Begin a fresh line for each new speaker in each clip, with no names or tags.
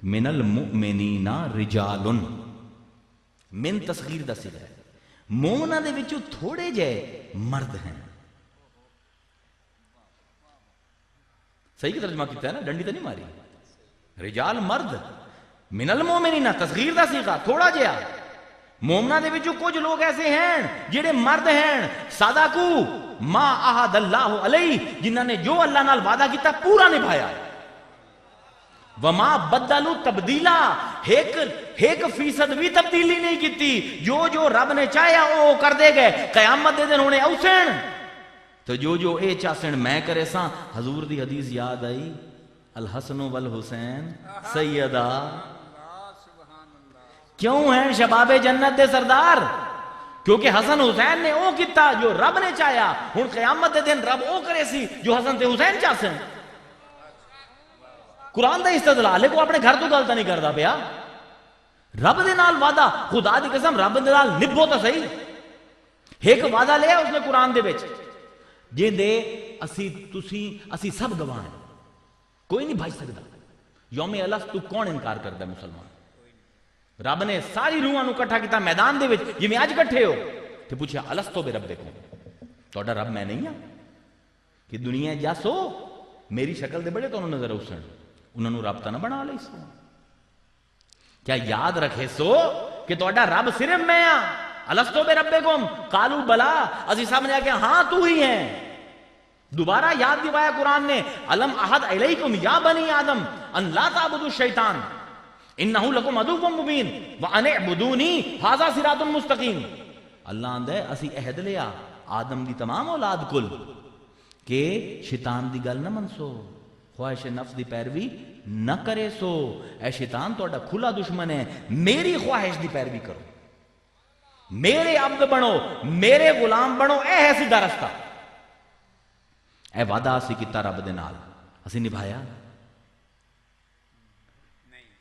من المؤمنین رجال، من تصغیر دا صیغہ ہے، مومناں دے وچوں تھوڑے جے مرد ہیں. صحیح کی ترجمہ کیتا ہے نا، ڈنڈی تو نہیں ماری. رجال مرد، من المؤمنین تصغیر دا صیغہ تھوڑا جہا. مومناں دے وچوں کچھ لوگ ایسے ہیں جڑے مرد ہیں، صدقو ما عہد اللہ علیہ، جنہاں نے جو اللہ نال وعدہ کیتا پورا نبھایا. وما بدلو تبدیلا، ایک فیصد بھی تبدیلی نہیں کیتی. جو رب نے چاہیا وہ کر دے گئے. قیامت دے دن ہونے اوسن تو جو اے چاسن میں کرے ساں. حضور دی حدیث یاد آئی، الحسن والحسین سیدہ. کیوں ہیں شباب جنت دے سردار؟ کیونکہ حسن حسین نے او کیتا جو رب نے چاہیا. ہن قیامت دے دن رب او کرے سی جو حسن تے حسین چاسن. قرآن دا استدلال ہے، کو اپنے گھر تو غلط نہیں کردا پیا. رب دے نال وعدہ، خدا دی قسم رب دے نال نبھو تا صحیح. ایک وعدہ لیا اس نے قرآن دے وچ، جے دے اسی سب گواہ ہیں، کوئی نہیں بھائی سکتا. یوم الست کون انکار کردا ہے؟ مسلمان. رب نے ساری روحاں نو کٹھا کیتا میدان دے وچ، جویں اج کٹھے ہو تے پوچھیا الستو بربکم، تہاڈا رب میں نہیں ہاں؟ کہ دنیا جاسو میری شکل دے بڑے تو نظر اوسن، انہوں نے رب تا نہ بنا لئی سو. کیا یاد رکھے سو کہ تہاڈا رب صرف میں ہاں؟ الستو بربکم قالوا بلا، اسی سب نے کہا ہاں تو ہی ہے. دوبارہ یاد دلایا قرآن نے، الم احد الیکم یا بنی آدم ان لا تعبدوا الشیطان انہ لکم عدو مبین وان اعبدونی ھذا صراط مستقیم. اللہ آندا ہے اسی عہد لیا آدم دی تمام اولاد کل کہ شیطان دی گل نہ منسو، خواہش نفس دی پیروی نہ کرے سو. اے شیطان تہاڈا کھلا دشمن ہے، میری خواہش دی پیروی کرو، میرے عبد بنو، میرے غلام بنو. اے ہے سیدھا رستہ. اے وعدہ اسی کیتا رب دے نال، اسی نبھایا.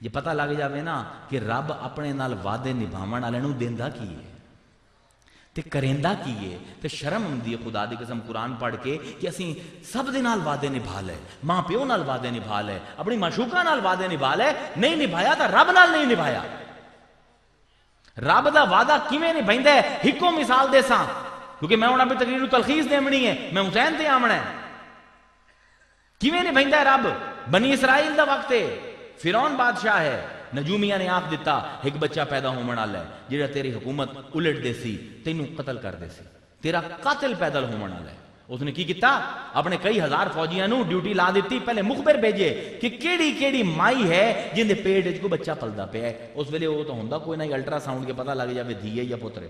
یہ پتہ لگ جاوے نا کہ رب اپنے نال وعدے نبھاون والے نوں دیندا کی ہے تے کریندا کی ہے. تے شرم ہوندی ہے خدا دی قسم قرآن پڑھ کے کہ اسی سب دے نال وعدے نبھا لے، ماں پیو نال وعدے نبھا لے، اپنی معشوقہ نال وعدے نبھا لے. نہیں نبھایا تا رب نال نہیں نبھایا. رب دا وعدہ کیویں نبھیندا ہے؟ ہکو مثال دے ساں، کیونکہ میں ہن اپنی تقریر تلخیص دیونی ہے، میں حسین تے آمنا ہے. کیویں نبھیندا ہے رب؟ بنی اسرائیل دا وقت ہے، فرعون بادشاہ ہے، نجومیہ نے آنکھ دیتا ایک بچہ پیدا ہومن والا ہے جڑا تیری حکومت الٹ دے سی، تینوں قتل کر دے سی، تیرا قاتل پیدا ہومن والا ہے. اس نے کی کیتا؟ اپنے کئی ہزار فوجیاں نو ڈیوٹی لا دیتی، پہلے مخبر بھیجے کہ کیڑی کیڑی مائی ہے جن دے پیٹ وچ کوئی بچہ پلدا پیا ہے. اس ویلے وہ تو ہوندا کوئی نہ، الٹرا ساؤنڈ کے پتہ لگ جاوے دھی ہے یا پتر ہے.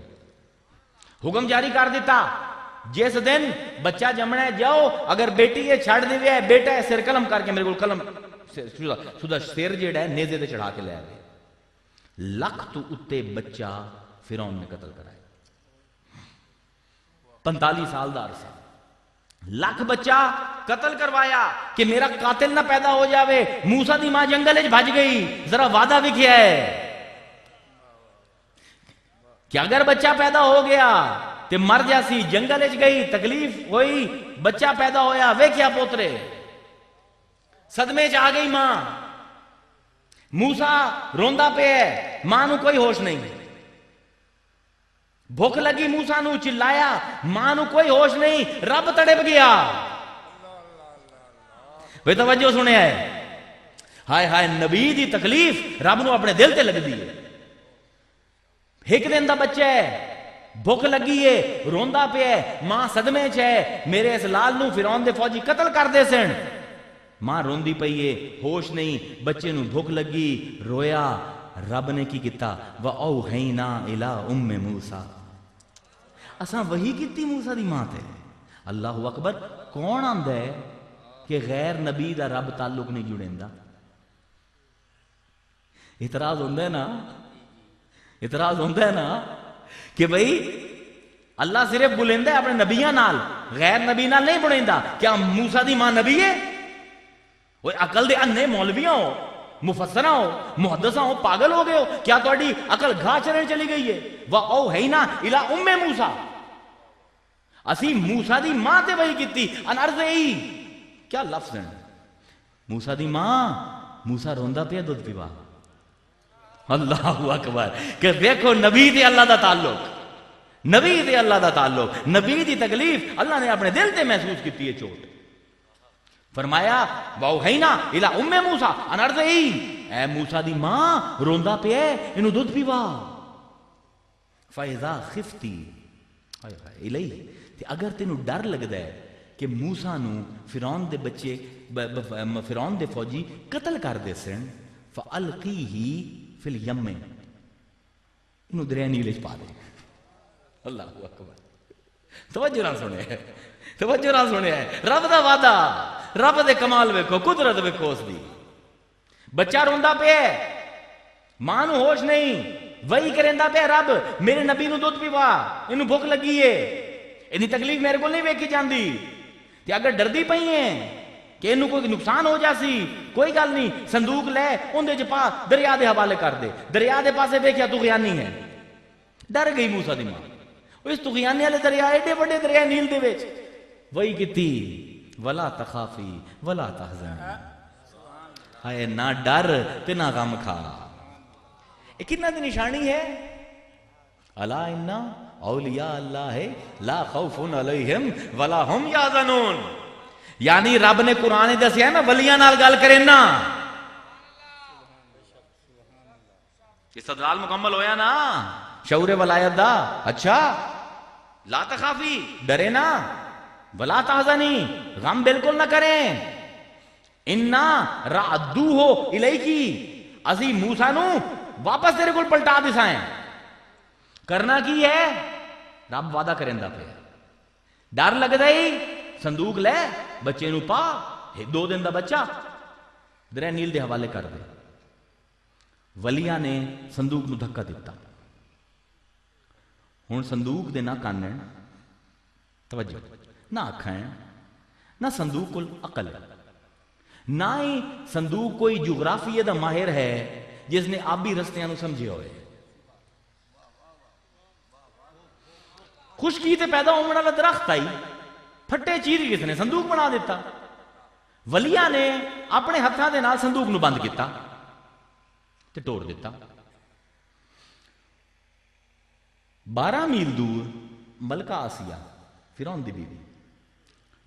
حکم جاری کر دیتا جس دن بچہ جمنا ہے جاؤ، اگر بیٹی ہے چھڑ دیوے ہے، بیٹا ہے سر قلم کر کے میرے کو قلم سدا سر جیڑا ہے نیزے تے چڑھا کے لے آئے. لکھ تو اتے بچہ فرعون نے قتل کرائے. 45 سال دا عرصہ، لکھ بچہ قتل کروایا کہ میرا قاتل نہ پیدا ہو جاوے. موسیٰ دی ماں جنگل وچ بھج گئی، ذرا وعدہ وکھیا ہے کہ اگر بچہ پیدا ہو گیا تے مر جاسی. جنگل وچ گئی، تکلیف ہوئی، بچہ پیدا ہویا، ویکھیا پوترے، صدمے چ آ گئی ماں. موسیٰ روندا پہ ہے، ماں نو کوئی ہوش نہیں. بھوک لگی موسیٰ نو، چلایا، ماں نو کوئی ہوش نہیں. رب تڑپ گیا. بے توجہ سنیا ہے؟ ہائے ہائے نبی دی تکلیف رب نو اپنے دل تے لگ دی ہے. ایک دن دا بچہ ہے، بھوک لگی ہے، روندا پہ ہے، ماں صدمے چ ہے. میرے اس لال نو فرعون دے فوجی قتل کر دے سن. ماں روندی پئی ہے، ہوش نہیں، بچے نو بھوک لگی، رویا. رب نے کی کیتا؟ وَأَوْحَيْنَا إِلَىٰ أُمِّ مُوسَىٰ، اساں وحی کیتی موسیٰ دی ماں تے. اللہ اکبر. کون آندا ہے کہ غیر نبی دا رب تعلق نہیں جڑیندا؟ اعتراض ہوندا ہے نا، اعتراض ہوتا ہے نا کہ بھئی اللہ صرف بلیندا ہے اپنے نبیاں نال، غیر نبی نال نہیں بلیندا. کیا موسیٰ دی ماں نبی ہے؟ وہ عقل دے انے مولویاں ہو، مفسراں ہو، محدثاں ہو، پاگل ہو گئے ہو؟ کیا تہاڈی عقل گھا چرن چلی گئی ہے؟ وَأَوْحَيْنَا إِلَىٰ أُمِّ مُوسَىٰ، اسی موسیٰ دی ماں تے وحی کیتی. ان ارضعی، کیا لفظ ہیں؟ موسیٰ دی ماں، موسیٰ روندا پیا دودھ پیوا. اللہ اکبر کہ دیکھو نبی تے اللہ دا تعلق، نبی تے اللہ دا تعلق، نبی دی تکلیف اللہ نے اپنے دل تے محسوس کیتی ہے چوٹ. فرمایا وَأَوْحَيْنَا إِلَىٰ أُمِّ مُوسَىٰ أَنْ أَرْضِعِيهِ، اے موسیٰ دی ماں روندا پیا ہے، اینو دودھ پیوا. فَإِذَا خِفْتِ إِلَيْهِ، تے اگر تینو ڈر لگدا ہے کہ موسیٰ نو فرعون دے بچے فرعون دے فوجی قتل کر دے سن، فَأَلْقِيهِ فِي الْيَمِّ، اینو دریا نیل وچ پا دے. اللہ اکبر. توجہ نہ سنے، توجہ نہ سنے. رب دا وعدہ، رب دے کمال ویکھو، قدرت ویکھو اس دی. بچہ روندا پیا، ماں نو ہوش نہیں، وہی کریندا پیا رب میرے نبی نو دودھ پیوا، اینو بھوک لگی ہے، اینی تکلیف میرے کو نہیں ویکھی جاندی. تے اگر ڈردی پئی ہیں کہ اینو کوئی نقصان ہو جاسی، کوئی گل نہیں، صندوق لے اون دے چ پا، دریا دے حوالے کر دے. دریا دے پاسے ویکھیا طغیانی ہے، ڈر گئی موسیٰ دی ماں. اس طغیانی والے دریا ایڈے بڑے دریا نیل دے وچ وہی کیتی ولا تخافی ولا تحزنی، ہائے نہ ڈر تے نہ غم کھا. یہ کتنا دی نشانی ہے؟ الا ان اولیاء اللہ لا خوف علیہم ولا هم یحزنون. یعنی رب نے قرآن دسیا ہے نا ولیاں نال گل کرے نا. استدلال مکمل ہویا نا شعور ولایت دا. اچھا لا تخافی، ڈرے نا، ولا تحزنی، غم بالکل نہ کریں. انا رادوہ الیکی، اسی موسیٰ نو واپس تیرے کو پلٹا دسائیں. کرنا کی ہے؟ رب وعدہ کریندا پیا. ڈر لگدا ہی صندوق لے بچے نو پا، 2 دن دا بچہ دریا نیل دے حوالے کر دے. ولیاں نے صندوق نو دھکا دیتا. ہن صندوق دے نہ کان، توجہ، نہ اکھاں، نہ صندوق کول عقل، نہ ہی صندوق کوئی جغرافیہ دا ماہر ہے جس نے آبی رستیاں نو سمجھے ہوئے. خشکی تے پیدا ہونے والا درخت آئی، پھٹے چیر کس نے صندوق بنا دیتا. ولیاں نے اپنے ہتھاں دے نال صندوق نو بند کیتا تے توڑ دیتا. 12 میل دور ملکہ آسیہ فرعون دی بیوی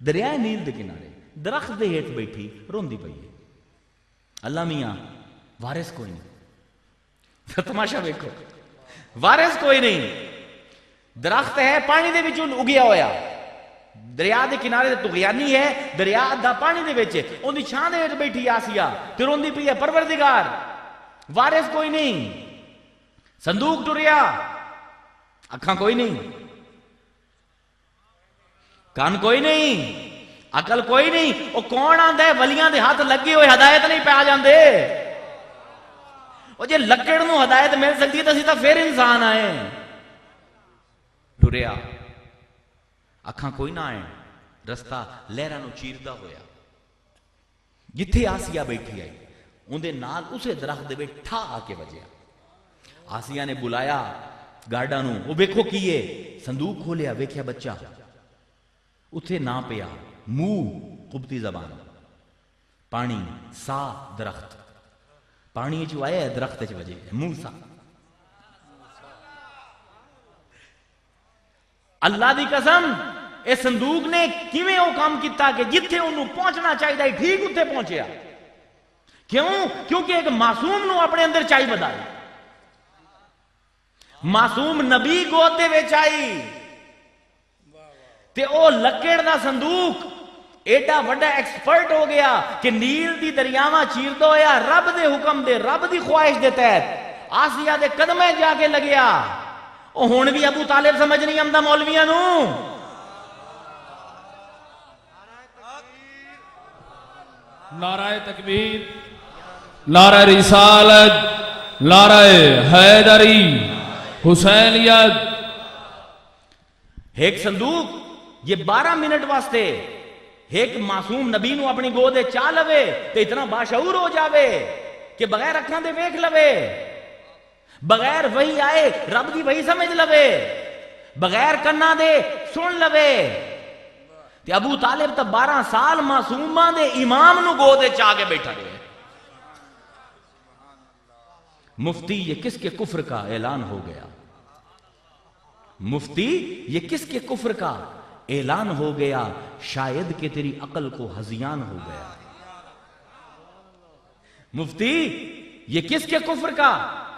دریائے نیل دے کنارے درخت دے ہیٹھ بیٹھی روندی پئی ہے. اللہ میاں وارث کوئی نہیں. تماشا ویکھو، وارث کوئی نہیں. درخت ہے پانی دے وچوں اگیا ہویا، دریا دے کنارے طغیانی ہے، دریا دا پانی دے وچ، اون دی چھاں دے ہیٹھ بیٹھی آسیہ تے روندی پئی ہے. پروردگار وارث کوئی نہیں، صندوق ٹریا، اکھاں کوئی نہیں، کان کوئی نہیں، عقل کوئی نہیں. وہ کون آندا ہے؟ ولیاں دے ہاتھ لگے ہوئے ہدایت نہیں پا جاندے. وہ جے لکڑ نو ہدایت مل سکتی ہے تو اسی تو پھر انسان آئے. ٹریا، اکھاں کوئی نہ آئے، رستہ لہراں نو چیردا ہویا جتھے آسیہ بیٹھی آئی اون دے نال اسے درخت دے وچ ٹھا آ کے وجیا. آسیہ نے بلایا گارڈاں نو، وہ ویکھو کیے، صندوق کھولیا، ویکھیا بچہ اتھے نہ پیا، منہ قبطی زبان، پانی صاف، درخت پانی چ آیا، درخت چ وجے، موسیٰ. اللہ دی قسم اے صندوق نے کیویں او کام کیتا کہ جتھے انہوں پہنچنا چاہیے ٹھیک اتھے پہنچیا. کیوں؟ کیونکہ ایک معصوم نو اپنے اندر چاہی بدائی. معصوم نبی گود دے وچ آئی تے او لکڑ دا صندوق ایڈا وڈا ایکسپرٹ ہو گیا کہ نیل دی دریاواں چیردا ہویا رب دے حکم دے، رب دی خواہش دے تحت آسیہ دے قدمے جا کے لگیا. او ہن بھی ابو طالب سمجھ نہیں آمدا مولویاں نو.
نعرہ تکبیر، نعرہ رسالت، نعرہ حیدری، حسینیت.
ایک صندوق یہ 12 منٹ واسطے ایک معصوم نبی نو اپنی گود چا لوے تے اتنا باشعور ہو جاوے کہ بغیر اکھاں دے ویکھ لوے، بغیر وہی آئے رب دی وہی سمجھ لوے، بغیر کنا دے سن لوے. تے ابو طالب تا 12 سال معصوماں دے امام نو گود چا کے بیٹھا رہے. مفتی یہ کس کے کفر کا اعلان ہو گیا، مفتی یہ کس کے کفر کا اعلان ہو گیا، شاید کہ تیری عقل کو ہذیان ہو گیا۔ مفتی یہ کس کے کفر کا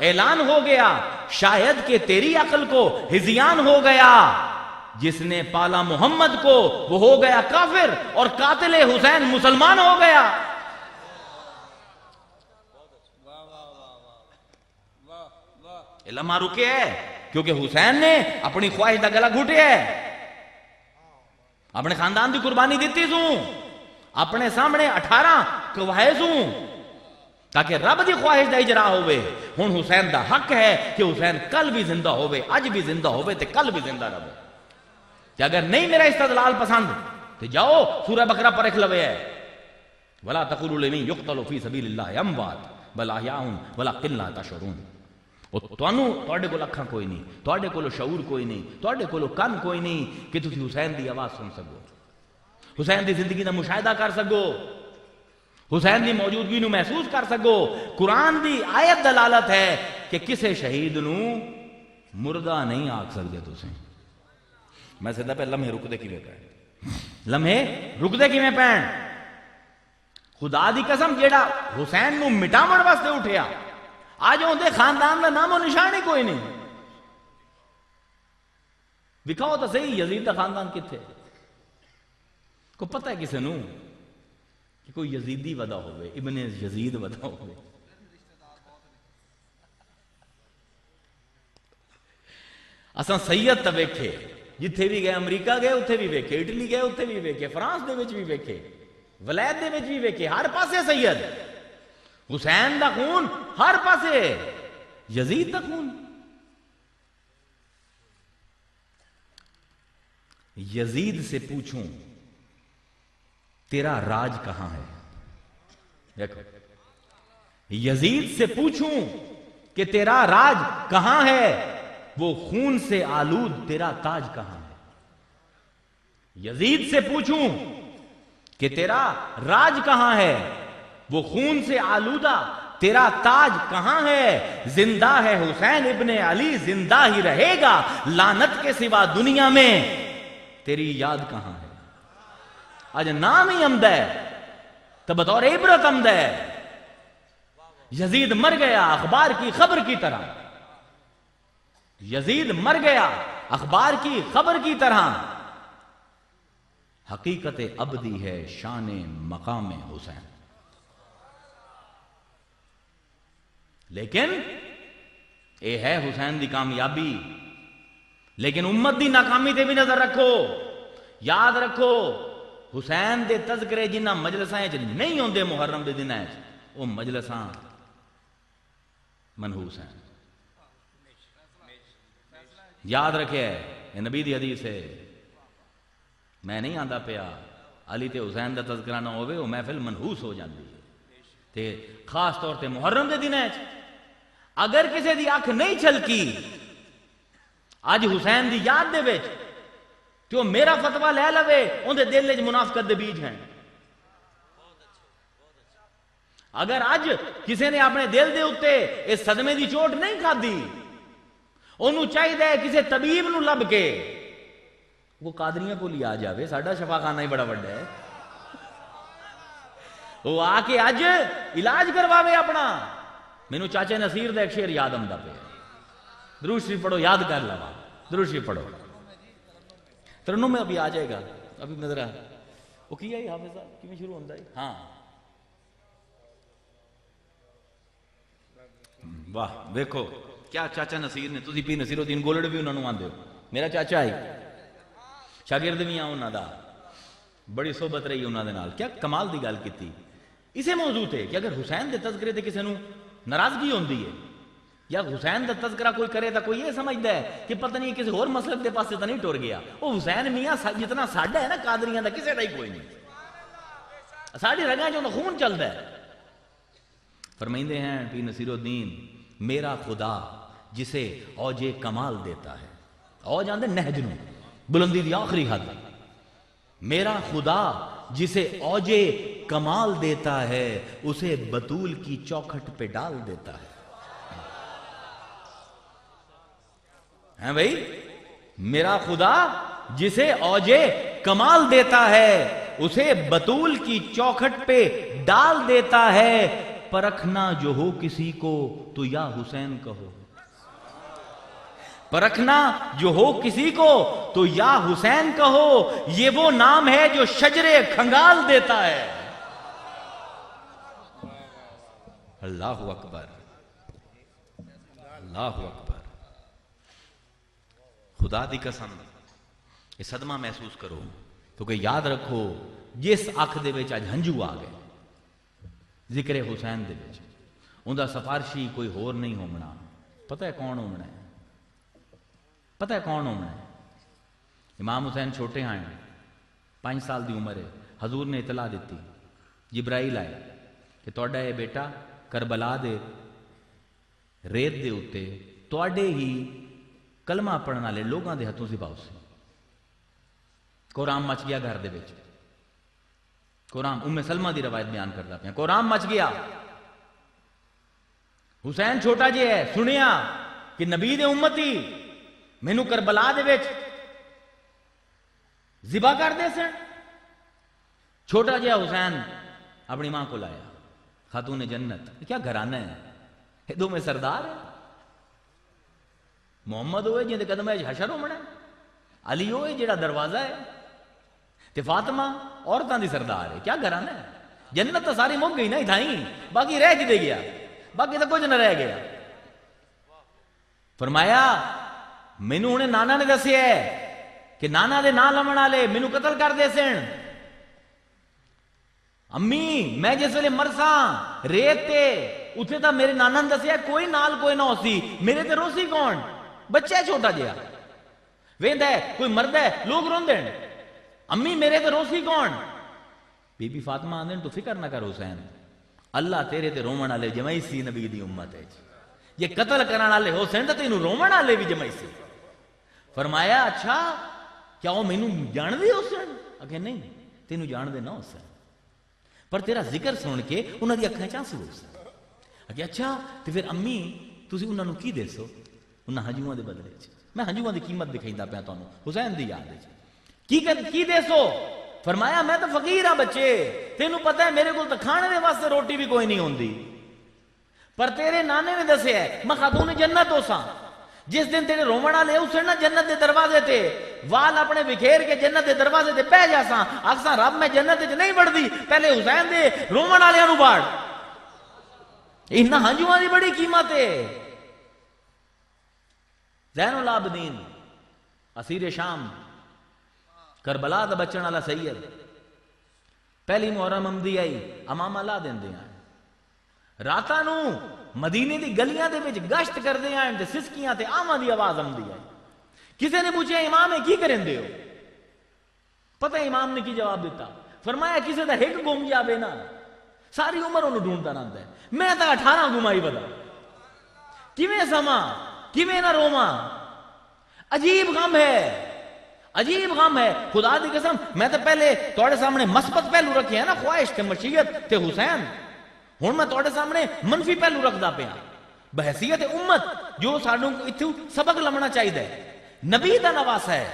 اعلان ہو گیا، شاید کہ تیری عقل کو ہذیان ہو گیا۔ جس نے پالا محمد کو وہ ہو گیا کافر، اور قاتل حسین مسلمان ہو گیا۔ علماء رکے ہے کیونکہ حسین نے اپنی خواہش کا گلا گھٹیا ہے، اپنے خاندان کی قربانی دیتی سوں، اپنے سامنے 18 گواہ سوں تاکہ رب دی خواہش دا اجرا ہوئے۔ ہن حسین دا حق ہے کہ حسین کل بھی زندہ ہوئے، اج بھی زندہ ہوئے تے کل بھی زندہ رہے۔ کہ اگر نہیں میرا استدلال پسند تو جاؤ سورہ بقرہ پر ایک لوے ہے، وَلَا تَقُولُوا لِمَن يُقْتَلُ فِي سَبِيلِ اللَّهِ أَمْوَاتٌ بَلْ أَحْيَاءٌ وَلَكِنْ لَا تَشْعُرُونَ۔ تواڈے کول اکھاں کوئی نہیں، تواڈے کول شعور کوئی نہیں، تواڈے کول کن کوئی نہیں کہ تسی حسین دی آواز سن سکو، حسین دی زندگی دا مشاہدہ کر سکو، حسین دی موجودگی نو محسوس کر سکو۔ قرآن دی آیت دلالت ہے کہ کسے شہید نو مردہ نہیں آکھ سکتے تسیں۔ میں سیدھا پہ لمحے رک دے کیویں پین، لمحے رک دے کیویں پین۔ خدا دی قسم جیڑا حسین نو مٹاون واسطے اٹھیا، آج اندے خاندان دا نام و نشان ہی کوئی نہیں۔ دکھاؤ تو صحیح یزید دا خاندان کتھے، کو پتہ ہے کسے نو کہ کوئی یزیدی ودا ہوئے، ابن یزید ودا ہوئے۔ اساں سید تا ویکھے، جتھے بھی گئے، امریکہ گئے اتھے بھی ویکھے، اٹلی گئے اتھے بھی ویکھے، فرانس دے وچ بھی ویکھے، ولایت دے وچ بھی ویکھے، ہر پاسے سید۔ حسین دا خون ہر پاسے، یزید دا خون۔ یزید سے پوچھوں تیرا راج کہاں ہے، دیکھو، یزید سے پوچھوں کہ تیرا راج کہاں ہے، وہ خون سے آلود تیرا تاج کہاں ہے۔ یزید سے پوچھوں کہ تیرا راج کہاں ہے، وہ خون سے آلودہ تیرا تاج کہاں ہے۔ زندہ ہے حسین ابن علی، زندہ ہی رہے گا، لعنت کے سوا دنیا میں تیری یاد کہاں ہے۔ آج نام ہی حمد ہے تو بطور عبرت حمد ہے۔ یزید مر گیا اخبار کی خبر کی طرح، یزید مر گیا اخبار کی خبر کی طرح۔ حقیقت ابدی ہے شان مقام حسین، لیکن اے ہے حسین دی کامیابی، لیکن امت دی ناکامی تے بھی نظر رکھو۔ یاد رکھو حسین دے تذکرے جنہ مجلساں نہیں ہوندے محرم دے دناں وہ مجلساں منحوس ہیں۔ یاد رکھے یہ نبی دی حدیث ہے، میں نہیں آندا پیا علی تے حسین دا تذکرہ نہ ہوئے وہ محفل منحوس ہو جاندی ہے۔ تے خاص طور تے محرم دے دناں اگر کسی دی اکھ نہیں چھلکی اج حسین دی یاد دے وچ کہ وہ میرا فتویٰ لے لوے، ان دے دل وچ منافقت دے بیج ہیں۔ اگر اج کسی نے اپنے دل دے اتے اس صدمے دی چوٹ نہیں کھادی، انہوں چاہیے کسی طبیب نو لب کے وہ قادریاں کو لیا جاوے، ساڈا شفا خانہ ہی بڑا بڑا ہے، وہ آ کے اج علاج کرواوے اپنا۔ مینوں چاچے نصیر دا ایک شعر یاد آندا پیا، درود شریف پڑھو، یاد کر لوا، درود شریف پڑھو، ترنم میں ابھی آ جائے گا، ابھی نظر آ وہ کیا ہی حافظ صاحب کیوں شروع ہوتا ہے۔ ہاں واہ دیکھو کیا چاچا نصیر نے، تسی پی نصیر الدین گولڑ بھی انہوں نے آندے ہو، میرا چاچا آئی، شاگرد بھی آؤں انہوں دا، بڑی صحبت رہی انہوں دے نال، کیا کمال دی گل کیتی۔ اسے موضوع تھے کہ اگر حسین دے تذکرے تے کسی نو ناراضگی ہوندی ہے یا حسین دا تذکرہ کوئی کرے تا کوئی یہ سمجھدا ہے کہ پتہ نہیں کسی اور مسلک دے پاسے تا نہیں ٹر گیا، وہ حسین میاں جتنا ساڈا ہے نا قادریاں دا کسے دا ہی کوئی نہیں، ساڈی رگاں چوں خون چلدا ہے۔ فرمائندے ہیں پیر نصیر الدین، میرا خدا جسے اوج کمال دیتا ہے، اوج آندے نہج نو، بلندی دی آخری حد، میرا خدا جسے اوج کمال دیتا ہے اسے بطول کی چوکھٹ پہ ڈال دیتا ہے۔ ہیں بھائی، میرا خدا جسے اوجے کمال دیتا ہے اسے بطول کی چوکھٹ پہ ڈال دیتا ہے، پرکھنا جو ہو کسی کو تو یا حسین کہو، پرکھنا جو ہو کسی کو تو یا حسین کہو، یہ وہ نام ہے جو شجرے کھنگال دیتا ہے۔ اللہ اکبر، اللہ اکبر۔ خدا دی قسم یہ صدمہ محسوس کرو، کیونکہ یاد رکھو جس اکھ دے وچ اج ہنجو آ گئے ذکر حسین دے وچ، اوندا سفارشی کوئی ہور نہیں ہونا۔ پتہ ہے کون ہونا ہے؟ پتہ ہے کون ہونا ہے؟ امام حسین چھوٹے ہیں، 5 سال دی عمر ہے، حضور نے اطلاع دیتی، جبرائیل آئے کہ تہاڈا یہ بیٹا کربلا دے ریت دے اتے تواڈے ہی کلمہ پڑھن والے لوگاں دے ہتھوں ذبح سی۔ قرآن مچ گیا گھر دے وچ، قرآن ام سلمہ دی روایت بیان کرتا پیا، قرآن مچ گیا۔ حسین چھوٹا جی ہے، سنیا کہ نبی دے امتی مینو کربلا دے وچ ذبح کر دے سن۔ چھوٹا جہا حسین اپنی ماں کو لایا، خاتون جنت، کیا گھرانہ ہے، یہ دو میں سردار ہے، محمد ہوئے جن دے قدم حشر ہونا، علی ہوئے جڑا دروازہ ہے، تے فاطمہ عورتاں دی سردار ہے، کیا گھرانہ ہے۔ جنت تو ساری مک گئی نا ادھائیں، باقی رہ کی دے گیا، باقی تو کچھ نہ رہ گیا۔ فرمایا مینوں انہیں نانا نے دسیا ہے کہ نانا دے نام لمن والے مینوں قتل کر دے سن۔ امی میں جس ویلے مرساں ریت تے اتنے تا میرے نانا نے دسیا کوئی نال کوئی نہ ہو سی، میرے تے روسی کون؟ بچہ ہے چھوٹا جہا، ویند ہے کوئی مرد ہے لوگ روندے ہیں، امی میرے تے روسی کون؟ بی بی فاطمہ آندے تو فکر نہ کر حسین، اللہ تیرے تے رومن والے جمعی سی نبی دی امت ہے، یہ قتل کرنے والے حسین تے تینوں رومن والے بھی جمعی سی۔ فرمایا اچھا کیا وہ مینوں جان دے حسین؟ اکھے نہیں تینوں جان دے نہ حسین، پر تیرا ذکر سن کے انہاں دی اکھاں چ آنسو ہو سن۔ اکھے اچھا تے پھر امی تسی انہاں نوں کی دیسو؟ انہاں ہنجواں دے بدلے چ میں ہنجواں دی قیمت دکھائندا پیا تانوں حسین دی یاد وچ کی دیسو؟ فرمایا میں تو فقیر ہاں بچے، تینوں پتہ ہے میرے کول تو کھانے دے واسطے روٹی بھی کوئی نہیں ہوندی، پر تیرے نانے نے دسیا ہے میں خاتون جنت ہو ساں، جس دن تیرے رومن والے اس نا جنت دے دروازے تے وال اپنے بکھیر کے جنت دے دروازے تے پہ جاساں، آکساں رب میں جنت وچ نہیں بڑھدی، پہلے حسین دے رومن والےاں نوں باڑ۔ انہاں ہنجواں دی بڑی قیمت ہے۔ زین العابدین اسیر شام کربلا دا بچن والا سید، پہلی محرم آمدی آئی امامہ لا دیندے ہیں، راتاں نوں مدینے دی گلیاں دے وچ گشت کردے ہیں تے سسکیاں تے آواں دی آواز آمدی ہے۔ کسی نے پوچھا امام ہے کی کرندے ہو؟ پتہ امام نے کی جواب دیتا؟ فرمایا کسی دا ہک گم جاوے نا ساری عمر انہوں ڈھونڈتا رہتا ہے، میں تا 18 گمائی بدا کیویں سما کیویں نہ روما، عجیب غم ہے، عجیب غم ہے۔ خدا دی قسم میں تو پہلے تھوڑے سامنے مثبت پہلو رکھے ہیں نا، خواہش تے مشیت تے حسین، ہوں میں تھوڑے سامنے منفی پہلو رکھدا پیا بحیثیت امت جو سانوں اتھوں سبق لمنا چاہیے۔ نبی دا نواسا ہے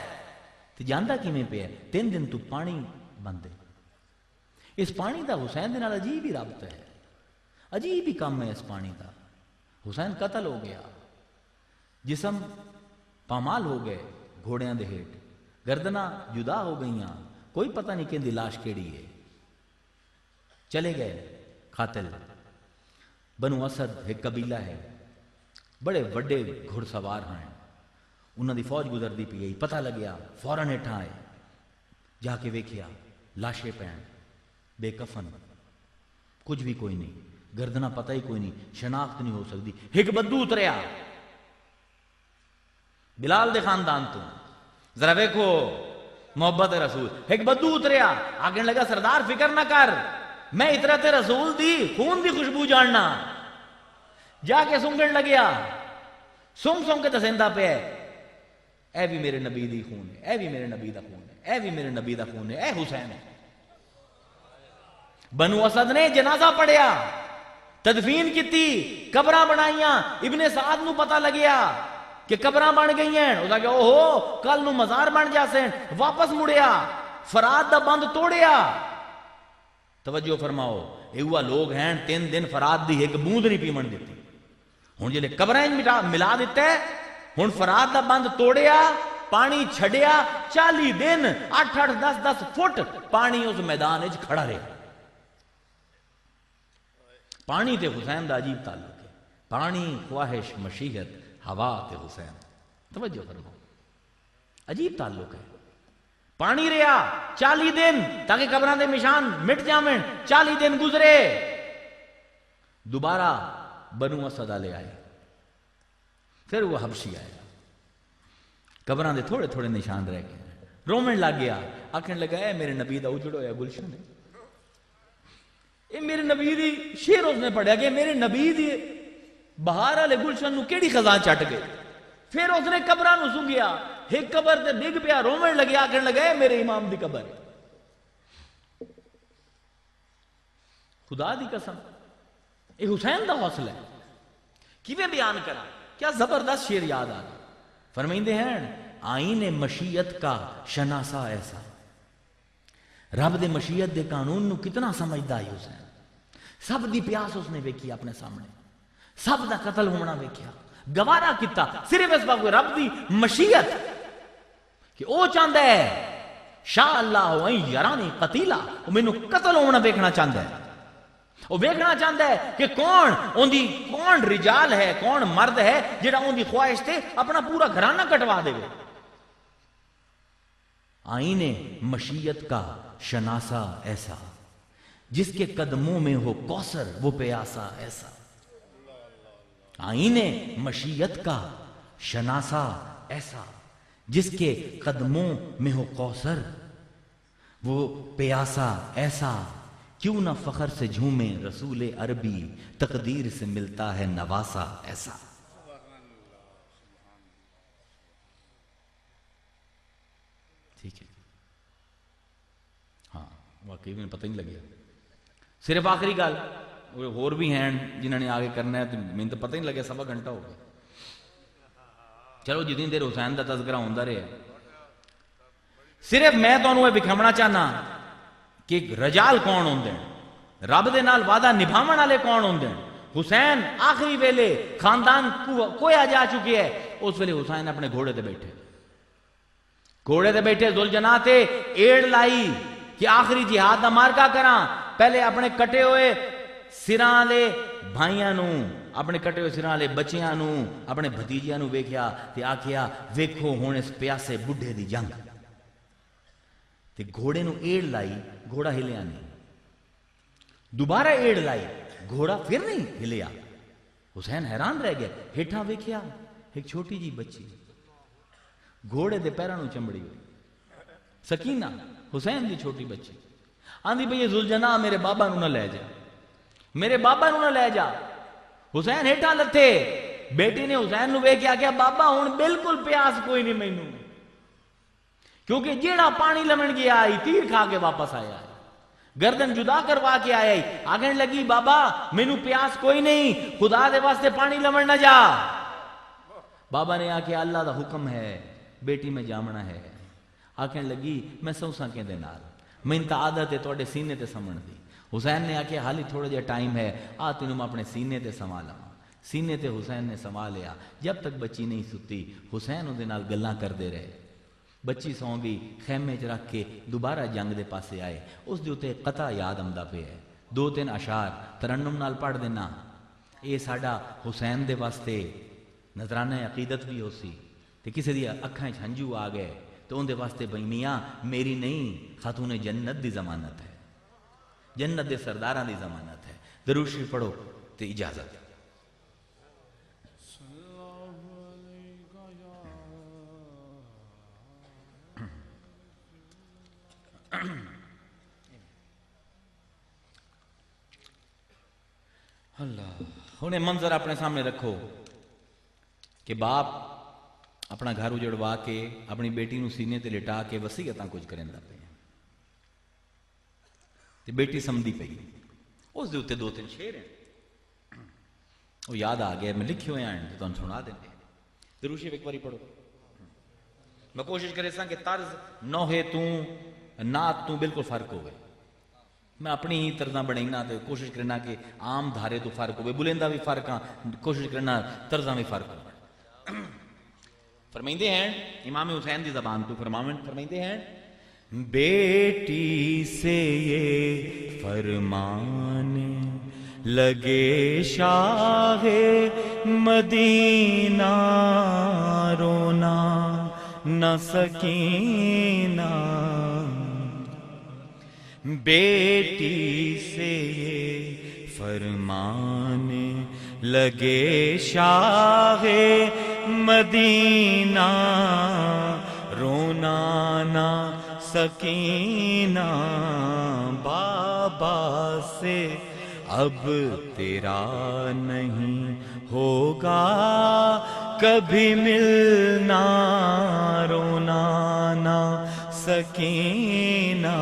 تے جاندا کیویں پیا 3 دن تو پانی بندے، اس پانی دا حسین دے نال عجیب ہی رابطہ ہے، عجیب ہی کام ہے اس پانی دا۔ حسین قتل ہو گیا، جسم پامال ہو گئے گھوڑیاں دے ہیٹ، گردناں جدا ہو گئیاں، کوئی پتہ نہیں کہندی لاش کیڑی ہے۔ چلے گئے قاتل، بنو اسد ایک قبیلہ ہے، بڑے وڈے گھڑ سوار ہیں، انہاں دی فوج گزردی پی گئی، پتہ لگیا فوراً ہیٹھاں آئے، جا کے ویکھیا لاشیں پین بے کفن، کچھ بھی کوئی نہیں، گردنہ پتہ ہی کوئی نہیں، شناخت نہیں ہو سکتی۔ ایک بدو اتریا بلال دے خاندان تو، ذرا ویکھو محبت رسول، ایک بدو اتریا آگے لگا سردار فکر نہ کر، میں اطرت رسول دی خون دی خوشبو جاننا، جا کے سونگن لگیا، سونگ سونگ کے دسیندا پہ اے بھی میرے نبی دی خون ہے، اے بھی میرے نبی دا خون ہے، اے بھی میرے نبی دا خون ہے، اے حسین ہے۔ بنو اسد نے جنازہ پڑھیا، تدفین کیتی، قبراں بنائیاں، ابن سعد نو پتہ لگیا کہ قبراں بن گئی ہیں، اس کہ اوہو کل نو مزار بن جاسیں، واپس مڑیا فرات دا بند توڑیا۔ توجہ فرماؤ، یہ وہ لوگ ہیں 3 دن فرات دی ایک بوند نہیں پیمن دیتی، ہن جلے قبریں ملا دیتا ہے، ہن فرات دا بند توڑیا، پانی چھڑیا، 40 دن 8-8 10-10 فٹ پانی اس میدان وچ کھڑا رہا۔ پانی تے حسین دا عجیب تعلق ہے، پانی خواہش مشیت ہوا تے حسین، توجہ فرماؤ عجیب تعلق ہے۔ پانی رہا 40 دن تاکہ قبراں دے نشان مٹ جاویں، 40 دن گزرے، دوبارہ بنو اسد والے آئے، پھر وہ حبشی آئے، قبراں دے تھوڑے تھوڑے نشان رہ گئے، رومن لگ گیا، آکھن لگا اے میرے نبی دا اجڑ ہویا گلشن ہے، اے میرے نبی دی شعر اس نے پڑھیا کہ میرے نبی دی بہار والے گلشن نو کیڑی خزاں چٹ گئے۔ پھر اس نے قبراں نو سنگیا، ایک قبر تے ڈگ پیا، رومن لگیا، آکھن لگا اے میرے امام دی قبر ہے۔ خدا دی قسم اے حسین دا حوصلہ ہے، کیویں بیان کرا، کیا زبردست شعر یاد آ گیا۔ فرمائندے ہیں آئین مشیت کا شناسا ایسا، رب دے مشیت دے قانون نو کتنا سمجھدا ہے حسین، سب دی پیاس اس نے ویکھی اپنے سامنے، سب دا قتل ہونا ویکھیا، گوارا کیتا صرف اس بات رب دی مشیت کہ او چاہندا ہے شاء اللہ وہیں یرانی قتیلا، وہ مینوں قتل ہونا ویکھنا چاہندا ہے، وہ ویکھنا چاہتا ہے کہ کون رجال ہے، کون مرد ہے جڑا ان دی خواہش تے اپنا پورا گھرانہ کٹوا دے گا۔ آئین مشیت کا شناسا ایسا، جس کے قدموں میں ہو کوثر وہ پیاسا ایسا۔ آئین مشیت کا شناسا ایسا، جس کے قدموں میں ہو کوثر وہ پیاسا ایسا، کیوں نہ فخر سے جھومے رسول عربی، تقدیر سے ملتا ہے نواسا ایسا۔ ٹھیک ہے، ہاں واقعی میں پتہ نہیں لگیا، صرف آخری گل اور بھی ہیں جنہوں نے آگے کرنا ہے، تو میں تو پتہ نہیں لگیا، 1.25 گھنٹہ ہو گیا۔ چلو جتنی دیر حسین کا تذکرہ ہوتا رہے، صرف میں تمہیں یہ دکھانا چاہنا کہ رجال کون ہوندے ہیں، رب دے نال وعدہ نبھاون والے کون ہوندے ہیں۔ حسین آخری ویلے خاندان کویا جا چکے ہے، اس ویلے حسین اپنے گھوڑے تے بیٹھے، گھوڑے تے بیٹھے ذوالجناح تے ایڑ لائی کہ آخری جہاد دا مارکا کراں، پہلے اپنے کٹے ہوئے سراں والے بھائیاں نو، اپنے کٹے ہوئے سراں والے بچیاں نو، اپنے بھتیجیاں نو ویکھیا تے آکھیا ویکھو ہن اس پیاسے بڈھے دی جنگ، تے گھوڑے نو ایڑ لائی، گھوڑا ہلیا نہیں، دوبارہ ایڑ لائی، گھوڑا پھر نہیں ہلیا۔ حسین حیران رہ گیا، ہیٹھاں ویکھیا ایک چھوٹی جی بچی گھوڑے دے پیراں نو چمڑی ہوئی، سکینہ حسین دی چھوٹی بچی آندھی بھئی ذوالجناح میرے بابا نو نہ لے جا، میرے بابا نو نہ لے جا۔ حسین ہیٹھاں لتھے، بیٹی نے حسین نو ویکھیا کہ بابا ہن بالکل پیاس کوئی نہیں مینوں، کیونکہ جیڑا پانی لمن گیا آئی تیر کھا کے واپس آیا ہے، گردن جدا کروا کے آیا ہی، آگن لگی بابا مینوں پیاس کوئی نہیں، خدا دے واسطے پانی لمن نہ جا۔ بابا نے آکھیا اللہ دا حکم ہے، بیٹی میں جامنا ہے۔ آکھن لگی میں سوساں کے دے نال، میں انتا عادت ہے توڑے سینے تے سمن دی۔ حسین نے آکھیا حالی تھوڑا جا ٹائم ہے، تینوں میں اپنے سینے تے سنبھالا۔ سینے تے حسین نے سنبھالیا، جب تک بچی نہیں ستی حسین اودے نال گلاں کردے رہے۔ بچی سو گئی، خیمے چ رکھ کے دوبارہ جنگ دے پاسے آئے، اس دے اوتے قطع یاد آمدا پیا ہے، 2-3 اشعار ترنم نال پڑھ دینا، اے ساڈا حسین دے واسطے نذرانہ عقیدت بھی ہو سی، تے کسی دی اکھاں وچ ہنجو آ گئے تو اون دے واسطے بھئی میاں میری نہیں خاتون جنت دی ضمانت ہے، جنت دے سرداراں دی ضمانت ہے۔ درود شریف پڑھو تے اجازت۔ اللہ انہیں منظر اپنے سامنے رکھو کہ باپ اپنا گھر اجڑوا کے اپنی بیٹی نو سینے تے لٹا کے وصیتاں کچھ کرن لگ پے، تے بیٹی سمدھی پئی، اس دے اوتے 2-3 شعر ہیں وہ یاد آ گئے، میں لکھے ہوئے ہیں تو تانوں سنا دیں۔ درود شریف ایک باری پڑھو. میں کوشش کرے سا کہ طرز نوہے تو نات تو بالکل فرق ہوئے. میں اپنی ہی طرزاں بنائینا تو کوشش کرنا کہ عام دھارے تو فرق ہوئے, بلندہ بھی فرق ہاں, کوشش کرنا طرزاں بھی فرق ہوئے. فرمائندے ہیں امام حسین دی زبان تو فرمائندے ہیں بیٹی سے یہ فرمان لگے شاہ مدینہ رونا نہ سکینہ. بیٹی سے یہ فرمان لگے شاہ مدینہ رونا نہ سکینہ. بابا سے اب تیرا نہیں ہوگا کبھی ملنا رونا نہ سکینہ.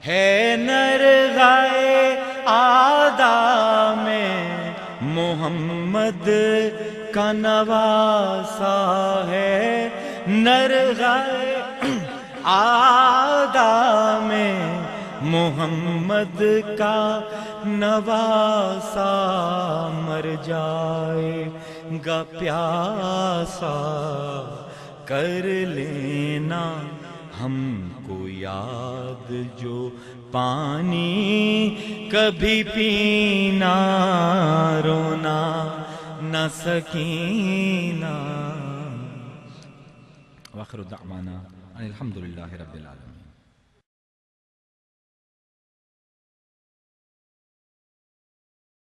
ہے نرغائے آدھا میں محمد کا نواسا ہے, نرغائے آدھا میں محمد کا نواسا. مر جائے گا پیاسا کر لینا ہم کو یاد جو پانی کبھی پینا رونا نہ سکینہ. وآخر دعوانا الحمدللہ رب العالمین.